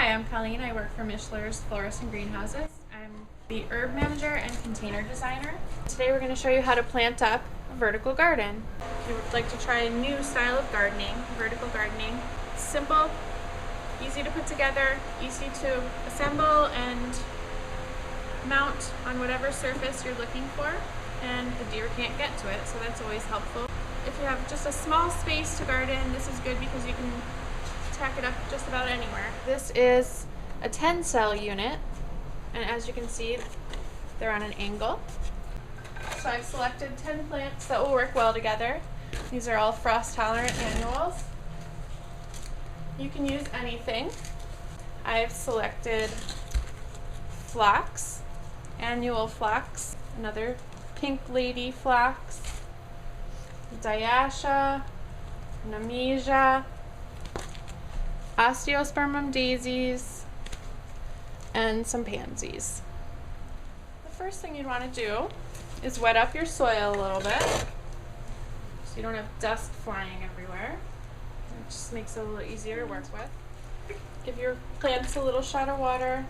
Hi, I'm Colleen. I work for Mishler's Florists and Greenhouses. I'm the herb manager and container designer. Today we're going to show you how to plant up a vertical garden. If you would like to try a new style of gardening, vertical gardening, simple, easy to put together, easy to assemble and mount on whatever surface you're looking for, and the deer can't get to it, so that's always helpful. If you have just a small space to garden, this is good because you can tack it up just about anywhere. This is a 10-cell unit, and as you can see, they're on an angle. So I've selected 10 plants that will work well together. These are all frost-tolerant annuals. You can use anything. I've selected phlox, annual phlox, another pink lady phlox, diascia, nemesia, osteospermum daisies, and some pansies. The first thing you'd want to do is wet up your soil a little bit so you don't have dust flying everywhere. It just makes it a little easier to work with. Give your plants a little shot of water.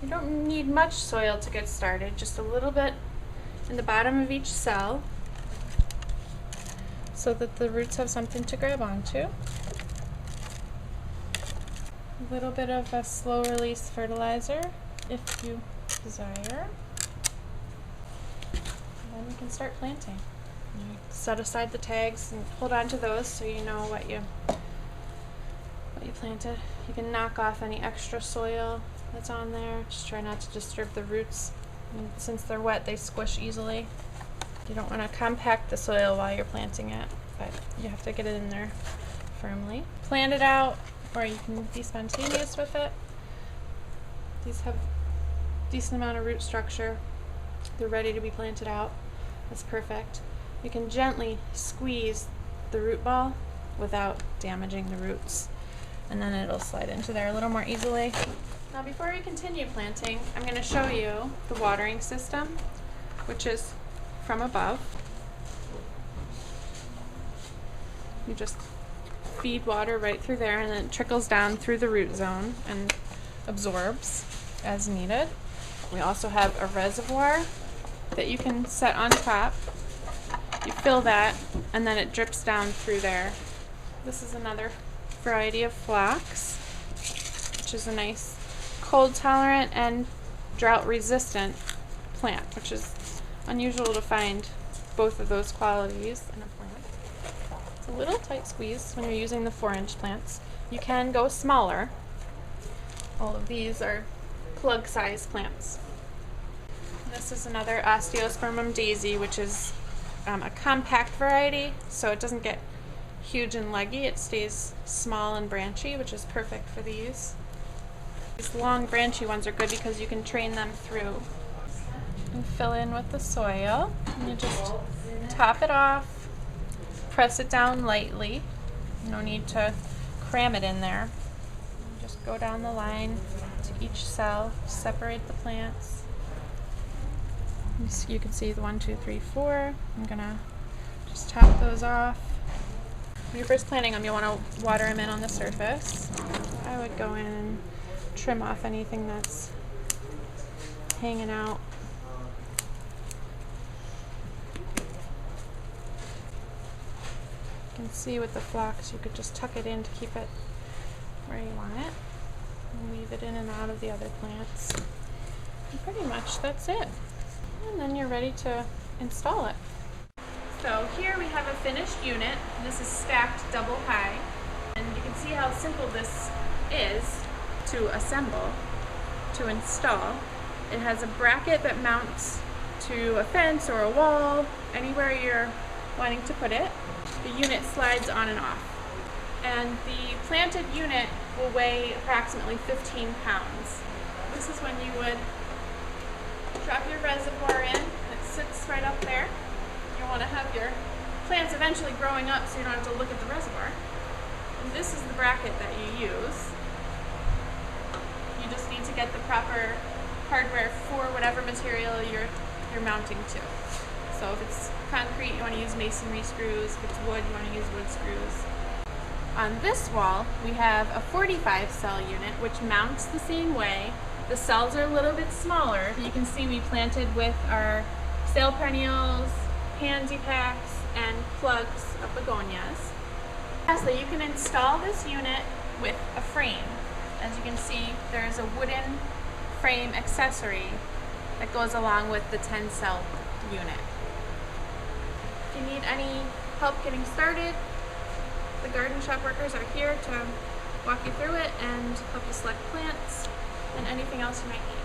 You don't need much soil to get started, just a little bit in the bottom of each cell so that the roots have something to grab onto. A little bit of a slow release fertilizer if you desire. And then you can start planting. You set aside the tags and hold on to those so you know what you planted. You can knock off any extra soil that's on there. Just try not to disturb the roots. And since they're wet, they squish easily. You don't want to compact the soil while you're planting it, but you have to get it in there firmly. Plant it out, or you can be spontaneous with it. These have a decent amount of root structure. They're ready to be planted out. That's perfect. You can gently squeeze the root ball without damaging the roots, and then it'll slide into there a little more easily. Now before we continue planting, I'm going to show you the watering system, which is from above. You just feed water right through there, and then it trickles down through the root zone and absorbs as needed. We also have a reservoir that you can set on top. You fill that, and then it drips down through there. This is another variety of phlox, which is a nice cold tolerant and drought resistant plant, which is unusual to find both of those qualities in a plant. It's a little tight squeeze when you're using the 4-inch plants. You can go smaller. All of these are plug size plants. This is another osteospermum daisy, which is a compact variety, so it doesn't get huge and leggy. It stays small and branchy, which is perfect for these. These long branchy ones are good because you can train them through. And fill in with the soil, and you just top it off, press it down lightly. No need to cram it in there. Just go down the line to each cell, separate the plants. You can see the 1, 2, 3, 4. I'm gonna just top those off. When you're first planting them, you want to water them in on the surface. I would go in and trim off anything that's hanging out. You can see with the phlox, you could just tuck it in to keep it where you want it, and weave it in and out of the other plants. And pretty much that's it. And then you're ready to install it. So here we have a finished unit. This is stacked double high, and you can see how simple this is to assemble, to install. It has a bracket that mounts to a fence or a wall, anywhere you're wanting to put it. The unit slides on and off. And the planted unit will weigh approximately 15 pounds. This is when you would drop your reservoir in. It sits right up there. You want to have your plants eventually growing up so you don't have to look at the reservoir. And this is the bracket that you use. You just need to get the proper hardware for whatever material you're mounting to. So if it's concrete, you want to use masonry screws. If it's wood, you want to use wood screws. On this wall, we have a 45 cell unit, which mounts the same way. The cells are a little bit smaller. You can see we planted with our sale perennials, pansy packs, and plugs of begonias. Lastly, you can install this unit with a frame. As you can see, there's a wooden frame accessory that goes along with the 10 cell unit. If you need any help getting started, the garden shop workers are here to walk you through it and help you select plants and anything else you might need.